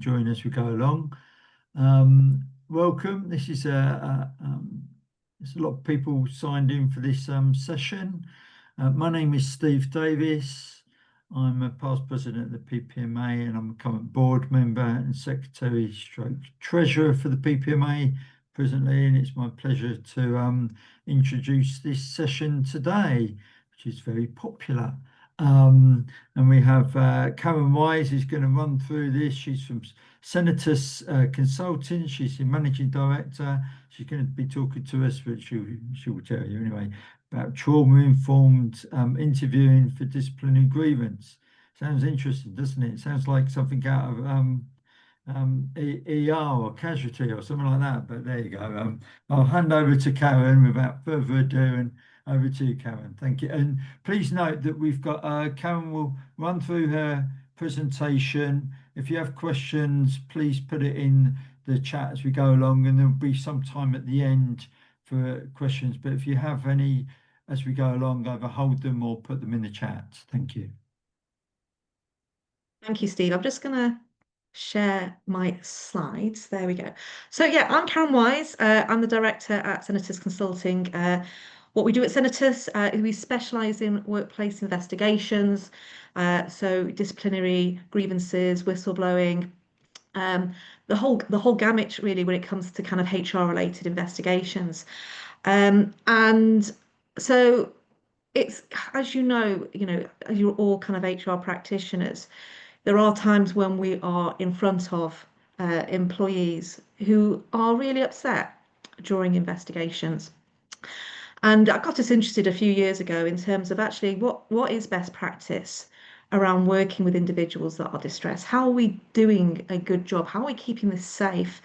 join as we go along. Welcome. There's a lot of people signed in for this session. My name is Steve Davis. I'm a past president of the PPMA, and I'm a current board member and secretary stroke treasurer for the PPMA presently, and it's my pleasure to introduce this session today, which is very popular. And we have Karen Wise who's going to run through this. She's from Senatus Consulting. She's the managing director. She's going to be talking to us, but she will tell you anyway, about trauma-informed interviewing for disciplinary grievance. Sounds interesting, doesn't it? Sounds like something out of ER or casualty or something like that. But there you go. I'll hand over to Karen without further ado, and over to you, Karen. Thank you. And please note that we've got Karen will run through her presentation. If you have questions, please put it in the chat as we go along, and there'll be some time at the end for questions. But if you have any as we go along, either hold them or put them in the chat. Thank you. Thank you, Steve. I'm just going to share my slides. There we go. So yeah, I'm Karen Wise. I'm the director at Senatus Consulting. What we do at Senatus is we specialise in workplace investigations, so disciplinary grievances, whistleblowing, the whole gamut really when it comes to kind of HR related investigations. And so it's, as you're all kind of HR practitioners, there are times when we are in front of employees who are really upset during investigations. And I got us interested a few years ago in terms of actually what is best practice around working with individuals that are distressed? How are we doing a good job? How are we keeping this safe?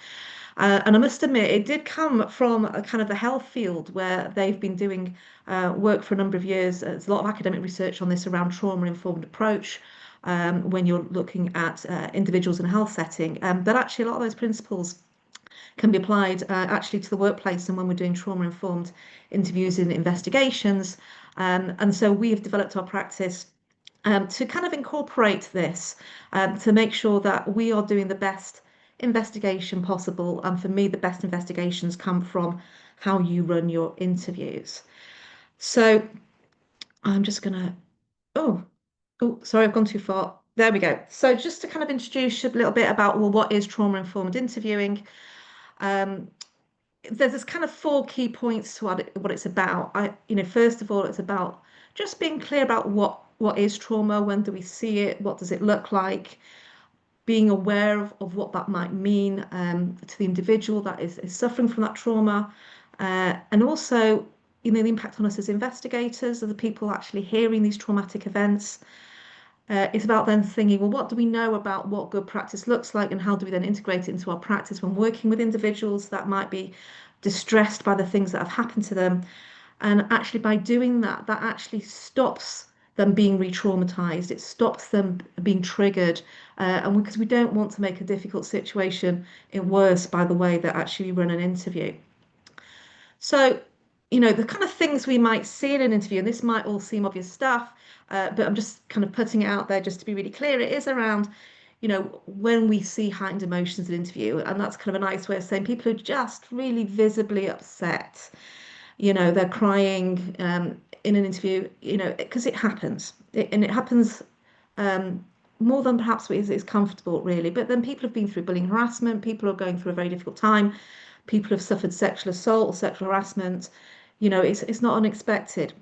And I must admit, it did come from a kind of the health field where they've been doing work for a number of years. There's a lot of academic research on this around trauma-informed approach when you're looking at individuals in a health setting. But actually, a lot of those principles can be applied actually to the workplace and when we're doing trauma-informed interviews in investigations. And so we have developed our practice to kind of incorporate this to make sure that we are doing the best investigation possible. And for me, the best investigations come from how you run your interviews. So I'm just gonna, oh, sorry, I've gone too far. There we go. So just to kind of introduce a little bit about, well, what is trauma-informed interviewing? There's kind of four key points to what it's about. First of all, it's about just being clear about what is trauma, when do we see it, what does it look like, being aware of what that might mean to the individual that is suffering from that trauma, and also the impact on us as investigators, of the people actually hearing these traumatic events. It's about then thinking, well, what do we know about what good practice looks like, and how do we then integrate it into our practice when working with individuals that might be distressed by the things that have happened to them. And actually by doing that, that actually stops them being re-traumatized. It stops them being triggered. And because we don't want to make a difficult situation worse by the way that actually we run an interview. So, the kind of things we might see in an interview, and this might all seem obvious stuff, but I'm just kind of putting it out there just to be really clear. It is around, when we see heightened emotions in an interview, and that's kind of a nice way of saying people are just really visibly upset. They're crying in an interview, because it happens. And it happens more than perhaps is comfortable, really. But then people have been through bullying, harassment, people are going through a very difficult time, people have suffered sexual assault or sexual harassment. It's not unexpected.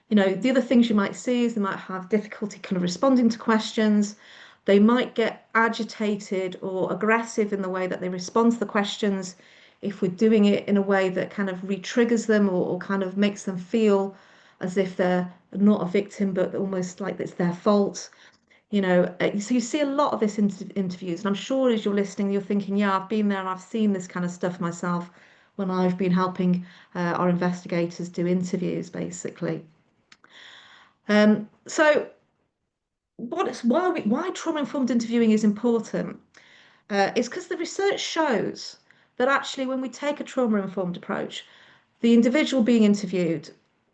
The other things you might see is they might have difficulty kind of responding to questions. They might get agitated or aggressive in the way that they respond to the questions if we're doing it in a way that kind of re-triggers them or kind of makes them feel as if they're not a victim, but almost like it's their fault. So you see a lot of this in interviews, and I'm sure as you're listening, you're thinking, yeah, I've been there and I've seen this kind of stuff myself when I've been helping our investigators do interviews, basically. So why trauma-informed interviewing is important is because the research shows that actually when we take a trauma-informed approach, the individual being interviewed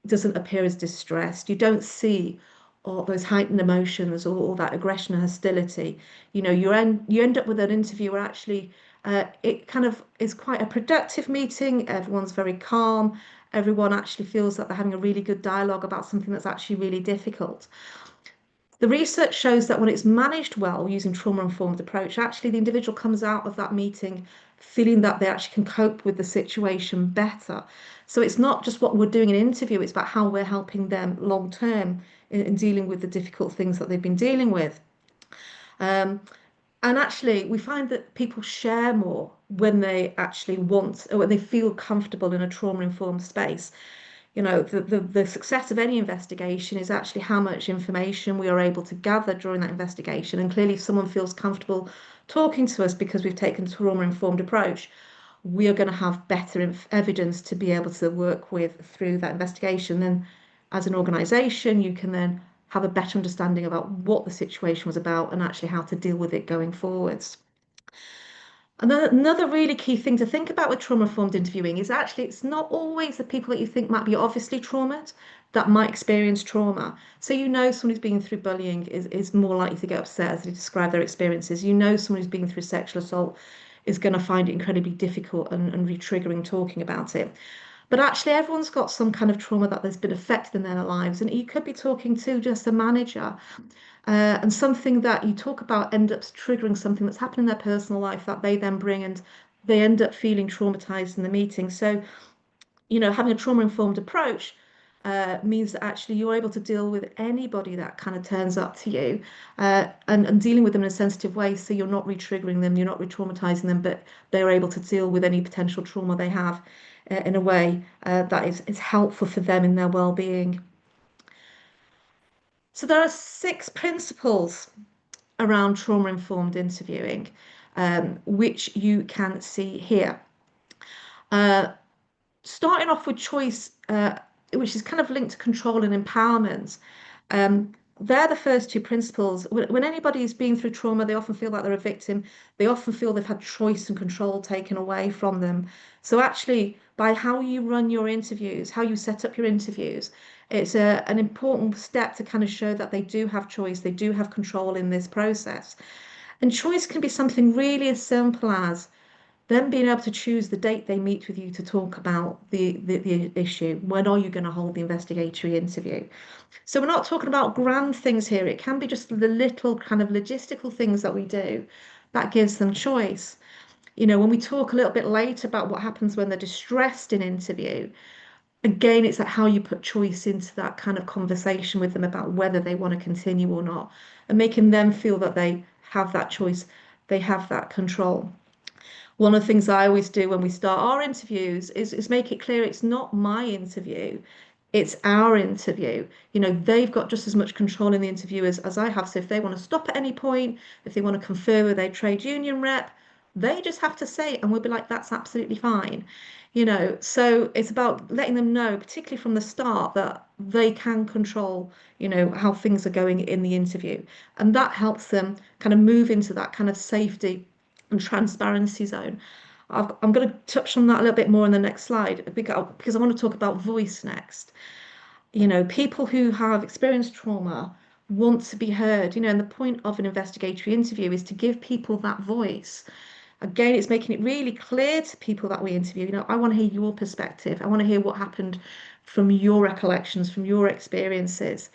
doesn't appear as distressed. You don't see or those heightened emotions or that aggression and hostility. You end up with an interview where actually it kind of is quite a productive meeting. Everyone's very calm. Everyone actually feels that they're having a really good dialogue about something that's actually really difficult. The research shows that when it's managed well using trauma-informed approach, actually the individual comes out of that meeting feeling that they actually can cope with the situation better. So it's not just what we're doing in an interview, it's about how we're helping them long term in dealing with the difficult things that they've been dealing with. Um, and actually, we find that people share more when they actually want or when they feel comfortable in a trauma-informed space. The success of any investigation is actually how much information we are able to gather during that investigation. And clearly, if someone feels comfortable talking to us because we've taken a trauma-informed approach, we are going to have better evidence to be able to work with through that investigation. Then, as an organisation, you can then have a better understanding about what the situation was about and actually how to deal with it going forwards. And then another really key thing to think about with trauma-informed interviewing is actually it's not always the people that you think might be obviously traumatized that might experience trauma. So someone who's been through bullying is more likely to get upset as they describe their experiences. Someone who's been through sexual assault is going to find it incredibly difficult and re-triggering talking about it. But actually, everyone's got some kind of trauma that has been affected in their lives. And you could be talking to just a manager and something that you talk about end up triggering something that's happened in their personal life that they then bring and they end up feeling traumatized in the meeting. So, having a trauma-informed approach means that actually you're able to deal with anybody that kind of turns up to you and dealing with them in a sensitive way. So you're not re-triggering them, you're not re-traumatizing them, but they're able to deal with any potential trauma they have in a way that is helpful for them in their well-being. So there are 6 principles around trauma-informed interviewing, which you can see here. Uh, Starting off with choice, which is kind of linked to control and empowerment. Um, they're the first 2 principles. When anybody's been through trauma, they often feel like they're a victim. They often feel they've had choice and control taken away from them. So actually, by how you run your interviews, how you set up your interviews, it's an important step to kind of show that they do have choice, they do have control in this process. And choice can be something really as simple as them being able to choose the date they meet with you to talk about the issue. When are you going to hold the investigatory interview? So we're not talking about grand things here. It can be just the little kind of logistical things that we do that gives them choice. When we talk a little bit later about what happens when they're distressed in interview, again, it's like how you put choice into that kind of conversation with them about whether they want to continue or not, and making them feel that they have that choice, they have that control. One of the things I always do when we start our interviews is make it clear it's not my interview, it's our interview. They've got just as much control in the interview as I have. So if they want to stop at any point, if they want to confer with a trade union rep, they just have to say it, and we'll be like, that's absolutely fine. So it's about letting them know, particularly from the start, that they can control, how things are going in the interview. And that helps them kind of move into that kind of safety and transparency zone. I'm going to touch on that a little bit more in the next slide because I want to talk about voice next. People who have experienced trauma want to be heard, and the point of an investigatory interview is to give people that voice. Again, it's making it really clear to people that we interview, I want to hear your perspective. I want to hear what happened from your recollections, from your experiences.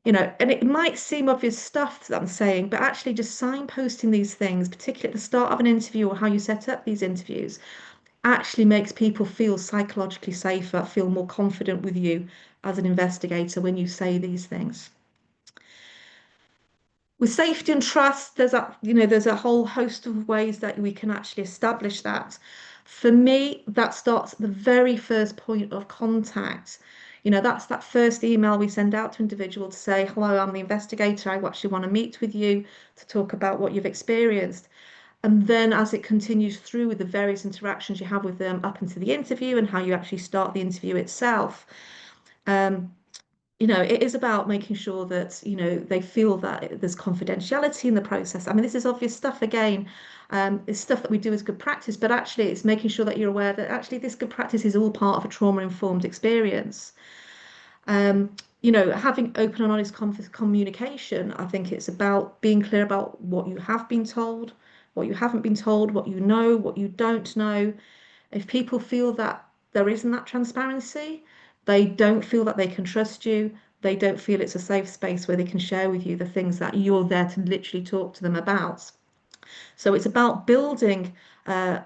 And it might seem obvious stuff that I'm saying, but actually just signposting these things, particularly at the start of an interview or how you set up these interviews, actually makes people feel psychologically safer, feel more confident with you as an investigator when you say these things. With safety and trust, there's a whole host of ways that we can actually establish that. For me, that starts at the very first point of contact. That's that first email we send out to individual to say, hello, I'm the investigator. I actually want to meet with you to talk about what you've experienced. And then as it continues through with the various interactions you have with them up into the interview and how you actually start the interview itself, um, it is about making sure that, they feel that there's confidentiality in the process. I mean, this is obvious stuff again. It's stuff that we do as good practice, but actually it's making sure that you're aware that actually this good practice is all part of a trauma-informed experience. Um, having open and honest communication. I think it's about being clear about what you have been told, what you haven't been told, what you know, what you don't know. If people feel that there isn't that transparency, they don't feel that they can trust you. They don't feel it's a safe space where they can share with you the things that you're there to literally talk to them about. So it's about building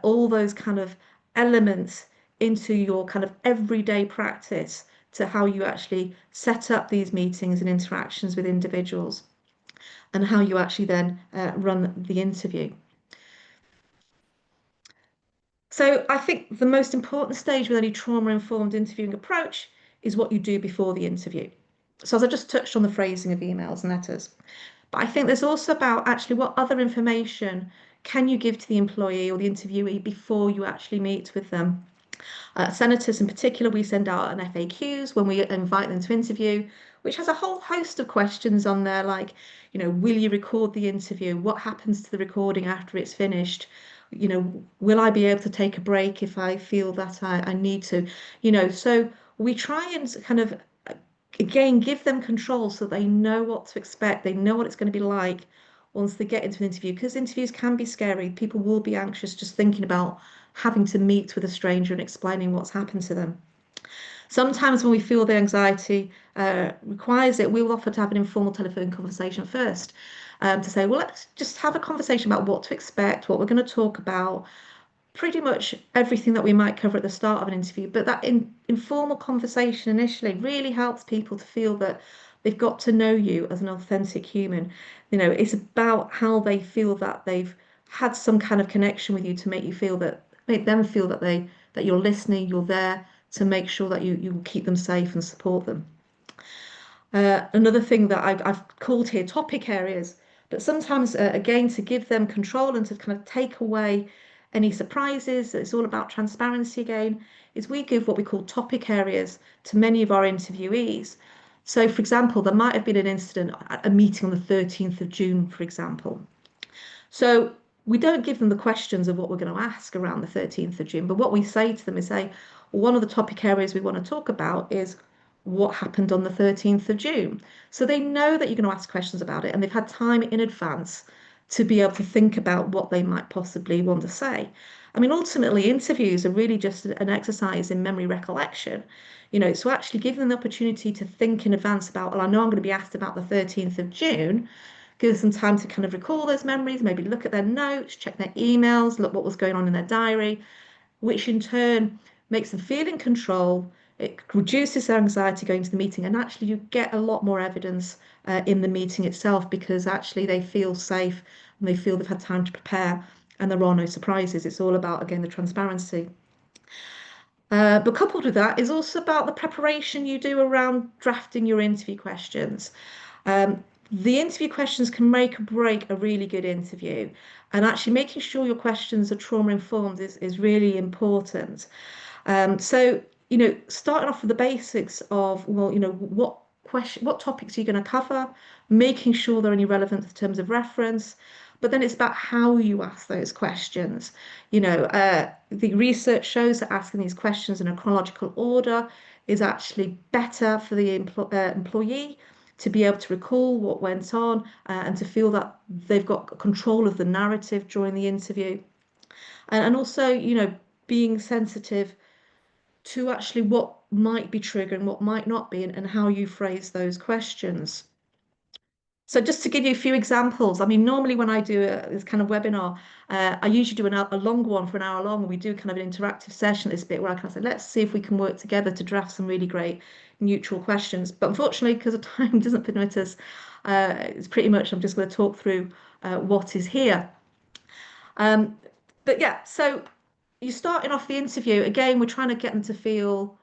all those kind of elements into your kind of everyday practice to how you actually set up these meetings and interactions with individuals and how you actually then run the interview. So I think the most important stage with any trauma-informed interviewing approach is what you do before the interview. So as I just touched on the phrasing of emails and letters, but I think there's also about actually what other information can you give to the employee or the interviewee before you actually meet with them. Senatus in particular, we send out an FAQs when we invite them to interview, which has a whole host of questions on there, like, will you record the interview? What happens to the recording after it's finished? Will I be able to take a break if I feel that I need to? So we try and kind of, again, give them control so they know what to expect. They know what it's going to be like once they get into an interview, because interviews can be scary. People will be anxious just thinking about having to meet with a stranger and explaining what's happened to them. Sometimes when we feel the anxiety requires it, we'll offer to have an informal telephone conversation first, to say, well, let's just have a conversation about what to expect, what we're going to talk about, pretty much everything that we might cover at the start of an interview. But that informal conversation initially really helps people to feel that they've got to know you as an authentic human. It's about how they feel that they've had some kind of connection with you to make them feel that you're listening, you're there to make sure that you keep them safe and support them. Another thing that I've called here topic areas, but sometimes, again, to give them control and to kind of take away any surprises, it's all about transparency again, is we give what we call topic areas to many of our interviewees. So, for example, there might have been an incident at a meeting on the 13th of June, for example. So we don't give them the questions of what we're going to ask around the 13th of June, but what we say to them is say, well, one of the topic areas we want to talk about is what happened on the 13th of June. So they know that you're going to ask questions about it and they've had time in advance to be able to think about what they might possibly want to say. I mean, ultimately, interviews are really just an exercise in memory recollection. So actually giving them the opportunity to think in advance about, well, I know I'm going to be asked about the 13th of June, give them some time to kind of recall those memories, maybe look at their notes, check their emails, look what was going on in their diary, which in turn makes them feel in control. It reduces their anxiety going to the meeting, and actually, you get a lot more evidence in the meeting itself because actually they feel safe and they feel they've had time to prepare and there are no surprises. It's all about, again, the transparency. But coupled with that is also about the preparation you do around drafting your interview questions. The interview questions can make or break a really good interview, and actually making sure your questions are trauma informed is really important. So, starting off with the basics of, well, what topics are you going to cover, making sure they're only relevant in terms of reference, but then it's about how you ask those questions. The research shows that asking these questions in a chronological order is actually better for the employee to be able to recall what went on and to feel that they've got control of the narrative during the interview. And also, being sensitive to actually what might be triggering, what might not be, and how you phrase those questions. So just to give you a few examples, I mean, normally when I do this kind of webinar, I usually do a long one for an hour long, and we do kind of an interactive session at this bit where I kind of say, let's see if we can work together to draft some really great neutral questions. But unfortunately, because of time doesn't permit us, it's pretty much I'm just going to talk through what is here. But yeah, so you're starting off the interview. Again, we're trying to get them to feel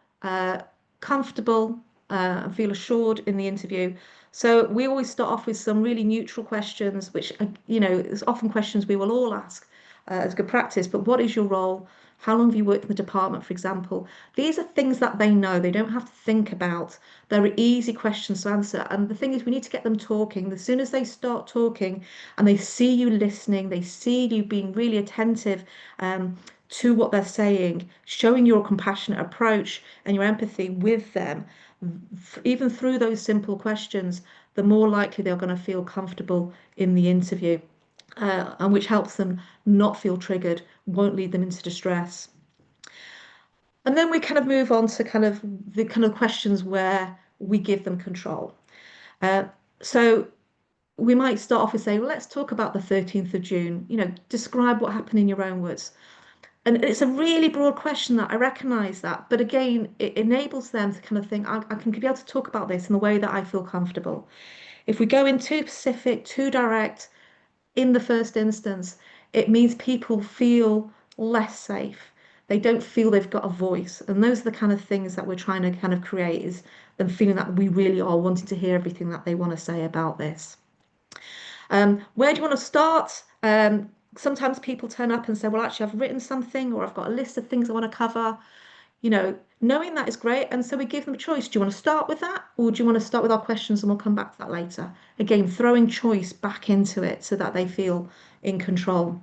comfortable and feel assured in the interview. So we always start off with some really neutral questions, which, is often questions we will all ask as good practice. But what is your role? How long have you worked in the department, for example? These are things that they know. They don't have to think about. They're easy questions to answer. And the thing is, we need to get them talking. As soon as they start talking and they see you listening, they see you being really attentive to what they're saying, showing your compassionate approach and your empathy with them, even through those simple questions, the more likely they're going to feel comfortable in the interview, and which helps them not feel triggered, won't lead them into distress. And then we kind of move on to kind of the kind of questions where we give them control. Uh, so we might start off with saying, well, let's talk about the 13th of June. Describe what happened in your own words. And it's a really broad question, that I recognize that. But again, it enables them to kind of think, I can be able to talk about this in the way that I feel comfortable. If we go in too specific, too direct in the first instance, it means people feel less safe. They don't feel they've got a voice. And those are the kind of things that we're trying to kind of create, is them feeling that we really are wanting to hear everything that they want to say about this. Where do you want to start? Sometimes people turn up and say, well, actually, I've written something, or I've got a list of things I want to cover. Knowing that is great. And so we give them a choice. Do you want to start with that? Or do you want to start with our questions and we'll come back to that later? Again, throwing choice back into it so that they feel in control.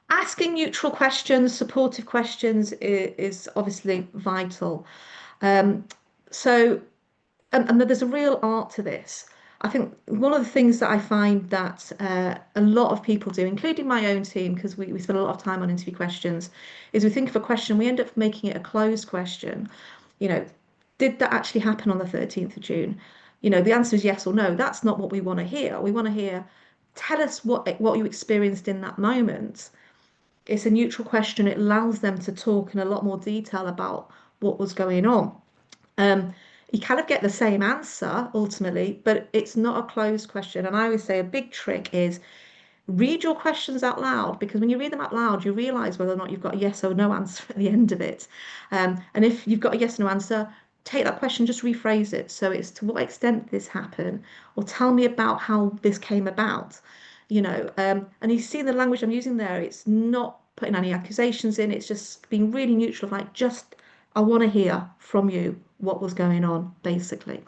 Asking neutral questions, supportive questions is obviously vital. Um, so and there's a real art to this. I think one of the things that I find that a lot of people do, including my own team, because we spend a lot of time on interview questions, is we think of a question, we end up making it a closed question. You know, did that actually happen on the 13th of June? The answer is yes or no. That's not what we want to hear. We want to hear, tell us what you experienced in that moment. It's a neutral question. It allows them to talk in a lot more detail about what was going on. Um, you kind of get the same answer ultimately, but it's not a closed question. And I always say a big trick is read your questions out loud, because when you read them out loud, you realize whether or not you've got a yes or no answer at the end of it. And if you've got a yes or no answer, take that question, just rephrase it. So it's, to what extent did this happen? Or tell me about how this came about. And you see the language I'm using there, it's not putting any accusations in, it's just being really neutral, like, just, I want to hear from you what was going on, basically.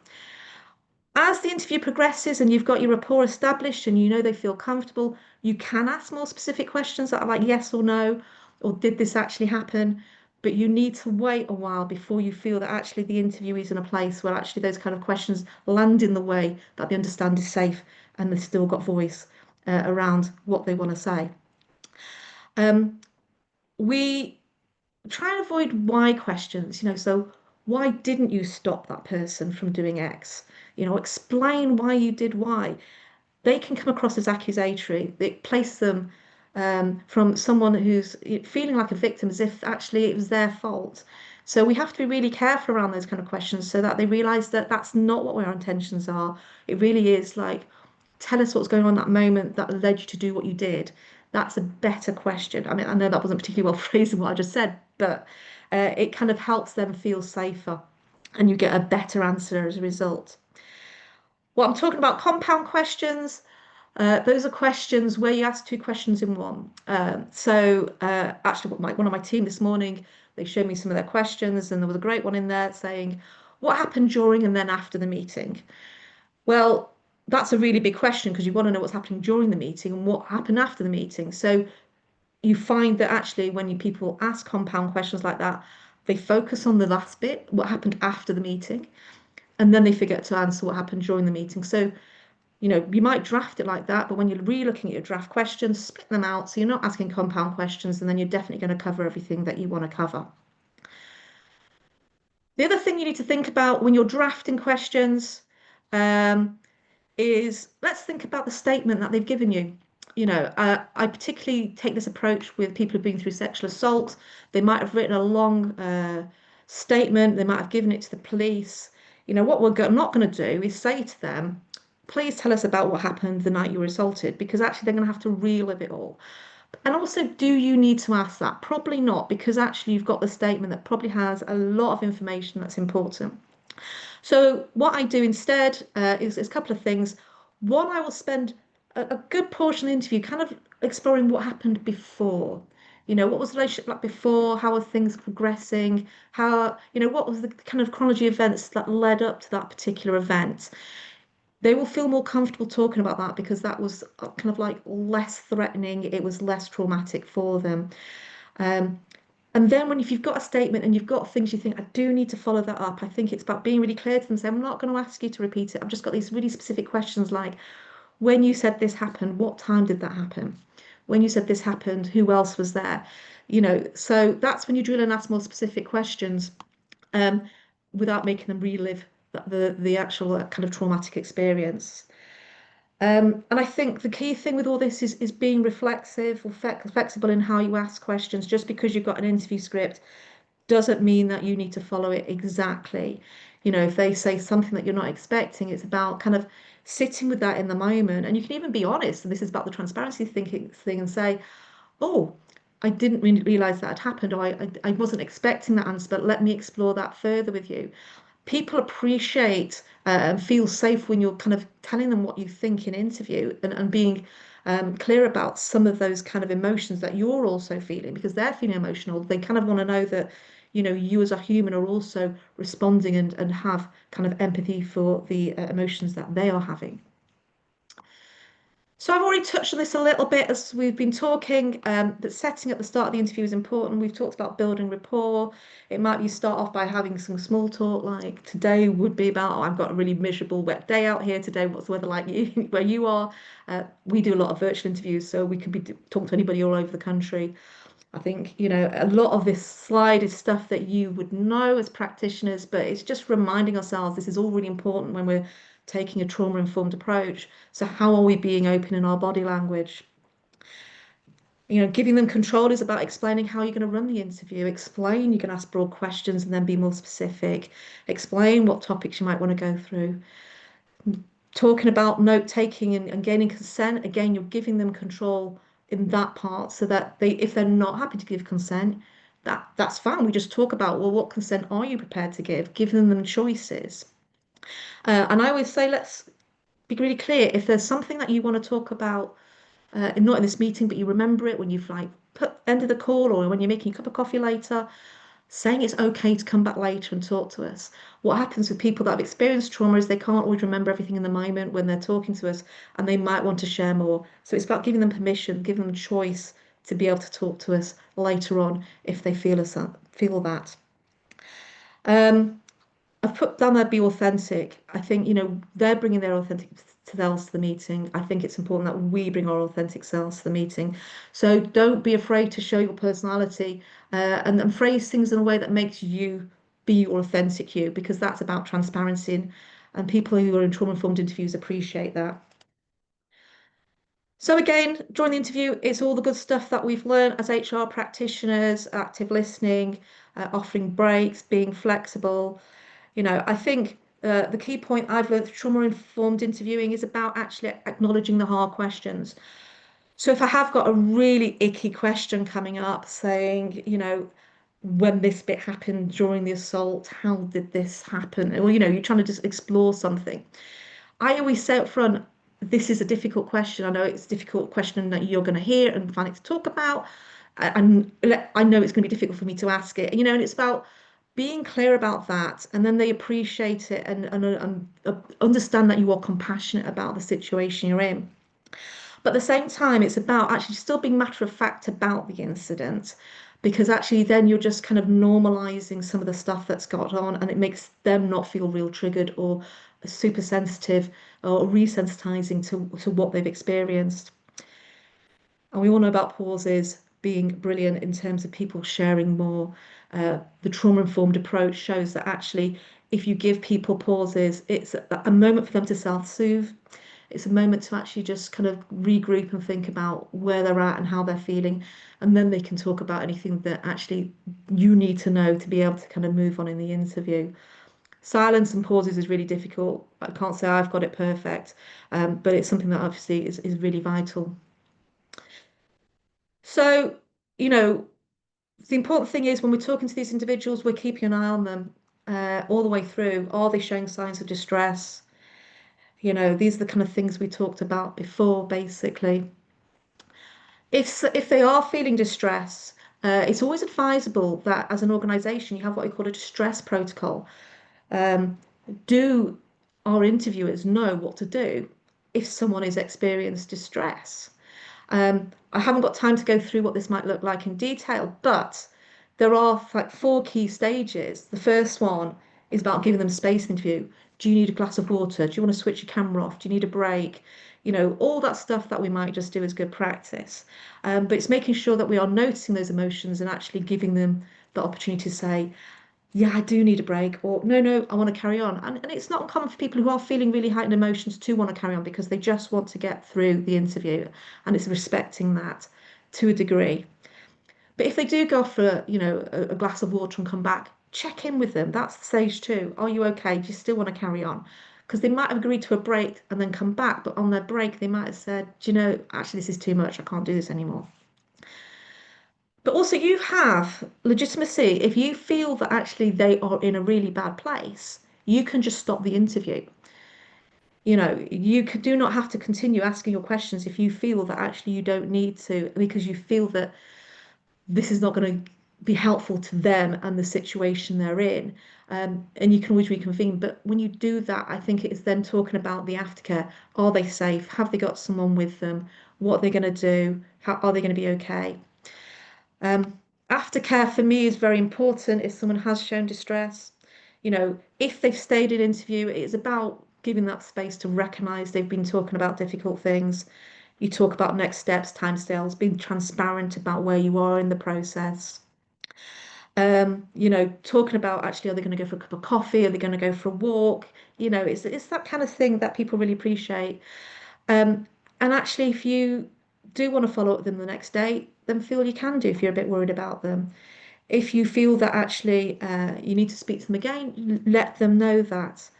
As the interview progresses and you've got your rapport established and you know they feel comfortable, you can ask more specific questions that are like yes or no, or did this actually happen? But you need to wait a while before you feel that actually the interview is in a place where actually those kind of questions land in the way that they understand is safe and they've still got voice around what they want to say. Um, we try and avoid why questions, so why didn't you stop that person from doing X? Explain why you did Y. They can come across as accusatory. It places them from someone who's feeling like a victim, as if actually it was their fault. So we have to be really careful around those kind of questions so that they realize that that's not what our intentions are. It really is like, tell us what's going on in that moment that led you to do what you did. That's a better question. I mean, I know that wasn't particularly well phrased in what I just said, but it kind of helps them feel safer and you get a better answer as a result. What I'm talking about, compound questions, those are questions where you ask two questions in one. Actually, one of my team this morning, they showed me some of their questions, and there was a great one in there saying, what happened during and then after the meeting? Well, that's a really big question, because you want to know what's happening during the meeting and what happened after the meeting. So you find that actually when people ask compound questions like that, they focus on the last bit, what happened after the meeting, and then they forget to answer what happened during the meeting. So you might draft it like that, but when you're re-looking at your draft questions, split them out so you're not asking compound questions, and then you're definitely going to cover everything that you want to cover. The other thing you need to think about when you're drafting questions is, let's think about the statement that they've given you. I particularly take this approach with people who've been through sexual assault. They might have written a long statement, they might have given it to the police. What we're not going to do is say to them, please tell us about what happened the night you were assaulted, because actually they're going to have to relive it all. And also, do you need to ask that? Probably not, because actually you've got the statement that probably has a lot of information that's important. So what I do instead is a couple of things. One, I will spend a good portion of the interview kind of exploring what happened before. What was the relationship like before? How are things progressing? What was the kind of chronology of events that led up to that particular event? They will feel more comfortable talking about that because that was kind of like less threatening. It was less traumatic for them. Um, And then when if you've got a statement and you've got things you think, I do need to follow that up, I think it's about being really clear to them, saying, I'm not going to ask you to repeat it. I've just got these really specific questions like, when you said this happened, what time did that happen? When you said this happened, who else was there? So that's when you drill and ask more specific questions, um, without making them relive the actual kind of traumatic experience. And I think the key thing with all this is being reflexive or flexible in how you ask questions. Just because you've got an interview script doesn't mean that you need to follow it exactly. If they say something that you're not expecting, it's about kind of sitting with that in the moment. And you can even be honest, and this is about the transparency thinking thing, and say, oh, I didn't really realize that had happened, or I wasn't expecting that answer, but let me explore that further with you. People appreciate and feel safe when you're kind of telling them what you think in interview, and being clear about some of those kind of emotions that you're also feeling, because they're feeling emotional. They kind of want to know that, you as a human are also responding, and have kind of empathy for the emotions that they are having. So I've already touched on this a little bit as we've been talking, but setting at the start of the interview is important. We've talked about building rapport. It might be start off by having some small talk, like today would be about, oh, I've got a really miserable wet day out here today. What's the weather like you where you are? We do a lot of virtual interviews, so we could be talking to anybody all over the country. I think, a lot of this slide is stuff that you would know as practitioners, but it's just reminding ourselves this is all really important when we're taking a trauma-informed approach. So how are we being open in our body language? Giving them control is about explaining how you're going to run the interview. Explain, you can ask broad questions and then be more specific. Explain what topics you might want to go through. Talking about note taking and gaining consent, again, you're giving them control in that part so that if they're not happy to give consent, that's fine. We just talk about, well, what consent are you prepared to give? Giving them choices. And I always say, let's be really clear. If there's something that you want to talk about, not in this meeting, but you remember it when you've like ended the call, or when you're making a cup of coffee later, saying it's okay to come back later and talk to us. What happens with people that have experienced trauma is they can't always remember everything in the moment when they're talking to us, and they might want to share more. So it's about giving them permission, giving them choice to be able to talk to us later on if they feel that. Um, I've put down there be authentic. I think, they're bringing their authentic selves to the meeting. I think it's important that we bring our authentic selves to the meeting. So don't be afraid to show your personality, and phrase things in a way that makes you be your authentic you, because that's about transparency. And people who are in trauma-informed interviews appreciate that. So again, during the interview, it's all the good stuff that we've learned as HR practitioners: active listening, offering breaks, being flexible. I think the key point I've learned through trauma-informed interviewing is about actually acknowledging the hard questions. So if I have got a really icky question coming up saying, when this bit happened during the assault, how did this happen? Or, you're trying to just explore something. I always say up front, this is a difficult question. I know it's a difficult question that you're going to hear and find it to talk about. And I know it's going to be difficult for me to ask it. And it's about being clear about that, and then they appreciate it, and understand that you are compassionate about the situation you're in. But at the same time, it's about actually still being matter of fact about the incident, because actually then you're just kind of normalizing some of the stuff that's got on, and it makes them not feel real triggered or super sensitive or resensitizing to what they've experienced. And we all know about pauses being brilliant in terms of people sharing more. The trauma-informed approach shows that actually, if you give people pauses, it's a moment for them to self-soothe. It's a moment to actually just kind of regroup and think about where they're at and how they're feeling. And then they can talk about anything that actually you need to know to be able to kind of move on in the interview. Silence and pauses is really difficult. I can't say I've got it perfect, but it's something that obviously is really vital. So, you know, the important thing is when we're talking to these individuals, we're keeping an eye on them all the way through. Are they showing signs of distress? These are the kind of things we talked about before, basically. If they are feeling distress, it's always advisable that as an organization, you have what we call a distress protocol. Um, do our interviewers know what to do if someone is experiencing distress? I haven't got time to go through what this might look like in detail, but there are like four key stages. The first one is about giving them space in interview. Do you need a glass of water? Do you want to switch your camera off? Do you need a break? All that stuff that we might just do as good practice. But it's making sure that we are noticing those emotions and actually giving them the opportunity to say, yeah, I do need a break, or no, no, I want to carry on. And it's not uncommon for people who are feeling really heightened emotions to want to carry on because they just want to get through the interview. And it's respecting that to a degree. But if they do go for, a glass of water and come back, check in with them. That's stage two. Are you okay? Do you still want to carry on? Because they might have agreed to a break and then come back, but on their break, they might have said, do you know, actually, this is too much. I can't do this anymore. But also, you have legitimacy. If you feel that actually they are in a really bad place, you can just stop the interview. Do not have to continue asking your questions if you feel that actually you don't need to, because you feel that this is not going to be helpful to them and the situation they're in. And you can always reconvene. But when you do that, I think it is then talking about the aftercare. Are they safe? Have they got someone with them? What are they going to do? How are they going to be okay? Um, Aftercare for me is very important if someone has shown distress. If they've stayed in interview, it's about giving that space to recognize they've been talking about difficult things. You talk about next steps, timescales, being transparent about where you are in the process. Talking about actually, are they going to go for a cup of coffee? Are they going to go for a walk? It's that kind of thing that people really appreciate. Um, and actually, if you do want to follow up with them the next day, then feel you can do if you're a bit worried about them. If you feel that actually you need to speak to them again, let them know that.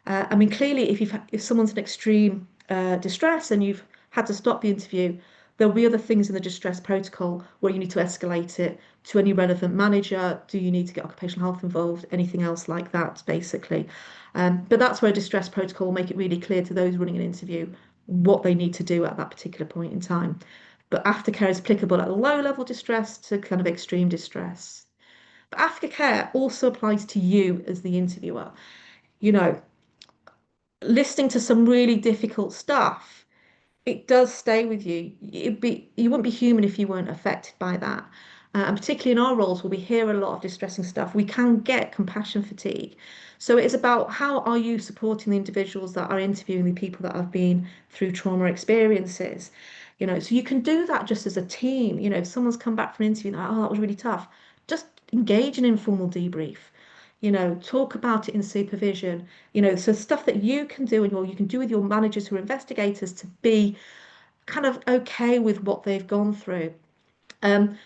I mean, clearly, if someone's in extreme distress and you've had to stop the interview, there'll be other things in the distress protocol where you need to escalate it to any relevant manager. Do you need to get occupational health involved? Anything else like that, basically. But that's where a distress protocol will make it really clear to those running an interview what they need to do at that particular point in time. But aftercare is applicable at low level distress to kind of extreme distress. But aftercare also applies to you as the interviewer. You know, Listening to some really difficult stuff, it does stay with you. You wouldn't be human if you weren't affected by that. And particularly in our roles where we hear a lot of distressing stuff, we can get compassion fatigue. So it's about how are you supporting the individuals that are interviewing the people that have been through trauma experiences. So you can do that just as a team. If someone's come back from an interview and like, oh, that was really tough, just engage in informal debrief. Talk about it in supervision. So stuff that you can do and you can do with your managers who are investigators to be kind of okay with what they've gone through.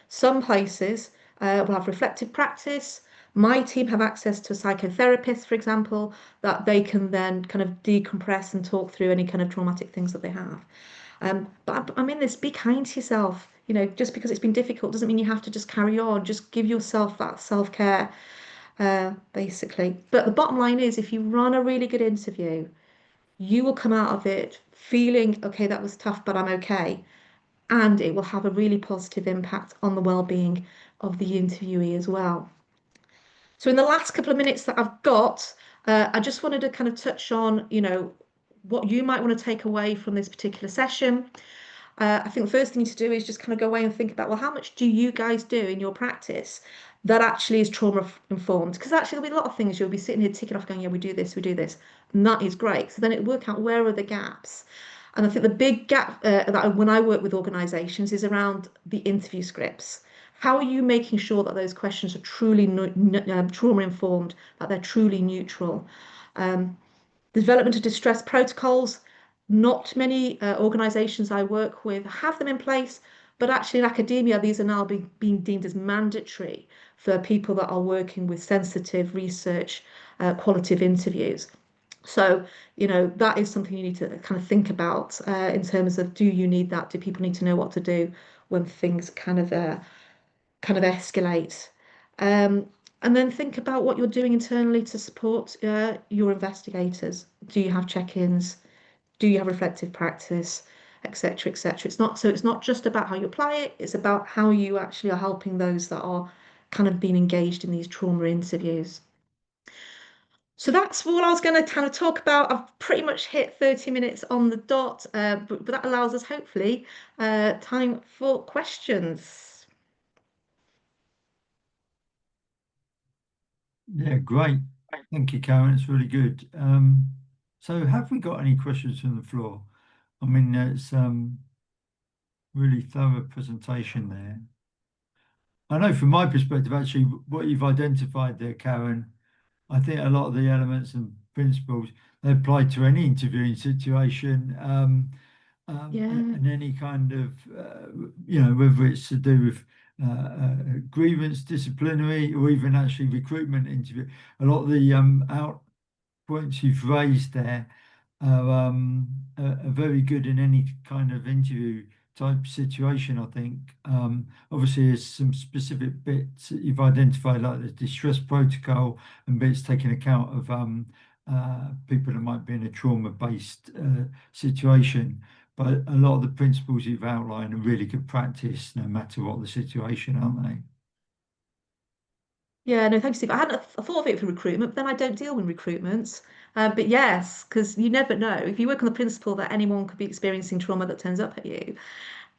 Some places will have reflective practice. My team have access to a psychotherapist, for example, that they can then kind of decompress and talk through any kind of traumatic things that they have. But I'm in this, be kind to yourself. Just because it's been difficult doesn't mean you have to just carry on. Just give yourself that self-care, basically. But the bottom line is, if you run a really good interview, you will come out of it feeling, okay, that was tough, but I'm okay. And it will have a really positive impact on the well-being of the interviewee as well. So in the last couple of minutes that I've got, I just wanted to kind of touch on, what you might want to take away from this particular session. I think the first thing to do is just kind of go away and think about, well, how much do you guys do in your practice that actually is trauma informed? Because actually there'll be a lot of things you'll be sitting here ticking off going, yeah, we do this, we do this. And that is great. So then it work out where are the gaps. And I think the big gap when I work with organisations is around the interview scripts. How are you making sure that those questions are truly trauma informed, that they're truly neutral? The development of distress protocols, not many organisations I work with have them in place, but actually in academia, these are now being deemed as mandatory for people that are working with sensitive research, qualitative interviews. So, that is something you need to kind of think about in terms of, do you need that? Do people need to know what to do when things kind of escalate? Um, and then think about what you're doing internally to support your investigators. Do you have check-ins? Do you have reflective practice, etc., etc.? It's not just about how you apply it, it's about how you actually are helping those that are kind of being engaged in these trauma interviews. So that's all I was going to kind of talk about. I've pretty much hit 30 minutes on the dot, but that allows us hopefully time for questions. Yeah, great. Thank you, Karen. It's really good. So have we got any questions from the floor? I mean, it's really thorough presentation there. I know from my perspective, actually, what you've identified there, Karen, I think a lot of the elements and principles they apply to any interviewing situation, Yeah. and any kind of, whether it's to do with grievance, disciplinary, or even actually recruitment interview. A lot of the out points you've raised there are very good in any kind of interview type situation, I think. Obviously, there's some specific bits that you've identified, like the distress protocol and bits taking account of people that might be in a trauma-based situation. But a lot of the principles you've outlined are really good practice, no matter what the situation, aren't they? Yeah, no, thanks, Steve. I hadn't thought of it for recruitment, but then I don't deal with recruitments. But yes, because you never know. If you work on the principle that anyone could be experiencing trauma that turns up at you,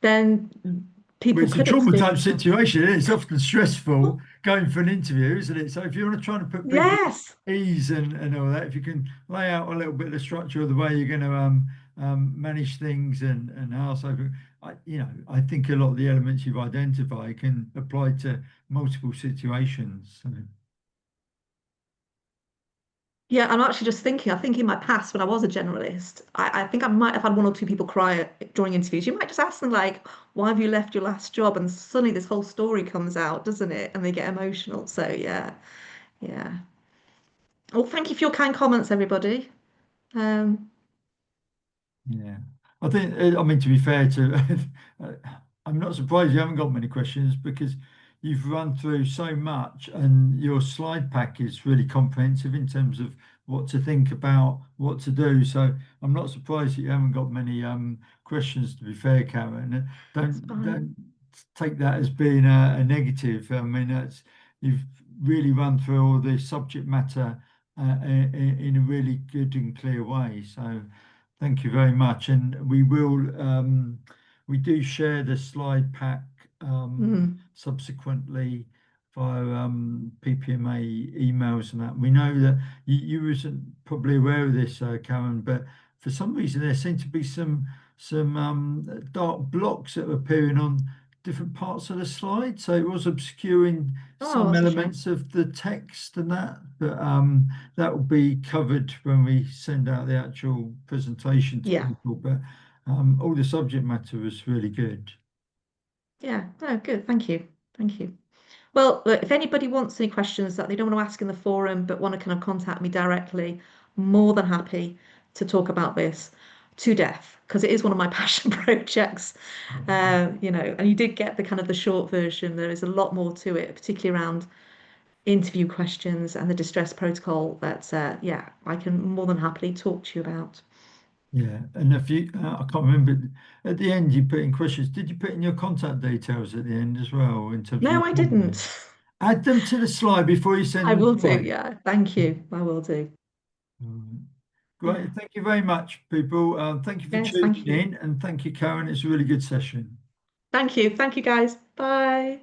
then Well, people it's a could trauma type experience trauma. situation. It's often stressful going for an interview, isn't it? So if you want to try and put people Yes. at ease and all that, if you can lay out a little bit of the structure of the way you're going to manage things and how so, I think a lot of the elements you've identified can apply to multiple situations. So, Yeah, I'm actually just thinking, I think in my past when I was a generalist, I think I might have had one or two people cry during interviews. You might just ask them like, why have you left your last job? And suddenly this whole story comes out, doesn't it? And they get emotional. So yeah, yeah. Well, thank you for your kind comments, everybody. Um, yeah, I think, I mean, to be fair to, uh, I'm not surprised you haven't got many questions because you've run through so much and your slide pack is really comprehensive in terms of what to think about, what to do. So I'm not surprised that you haven't got many questions, to be fair, Karen. that's Don't fine. take that as being a negative. I mean, you've really run through all the subject matter in a really good and clear way. So thank you very much. And we do share the slide pack Mm. subsequently via PPMA emails and that. We know that you wasn't probably aware of this, Karen, but for some reason there seem to be some dark blocks that are appearing on different parts of the slide. So it was obscuring Oh, some that's a shame. elements of the text and that, but that will be covered when we send out the actual presentation to Yeah, people. But all the subject matter was really good. yeah. No, good. Thank you. Thank you. Well, look, if anybody wants any questions that they don't want to ask in the forum but want to kind of contact me directly, more than happy to talk about this to death because it is one of my passion projects. And you did get the kind of the short version. There is a lot more to it, particularly around interview questions and the distress protocol that, yeah, I can more than happily talk to you about. Yeah, and if you, I can't remember, at the end you put in questions. Did you put in your contact details at the end as well in terms of No, your I email? didn't. Add them to the slide before you send I them will do. twice. Yeah. Thank you. I will do. Great. Thank you very much, people. Thank you for Yes, tuning thank you. in, and thank you, Karen. It's a really good session. Thank you. Thank you, guys. Bye.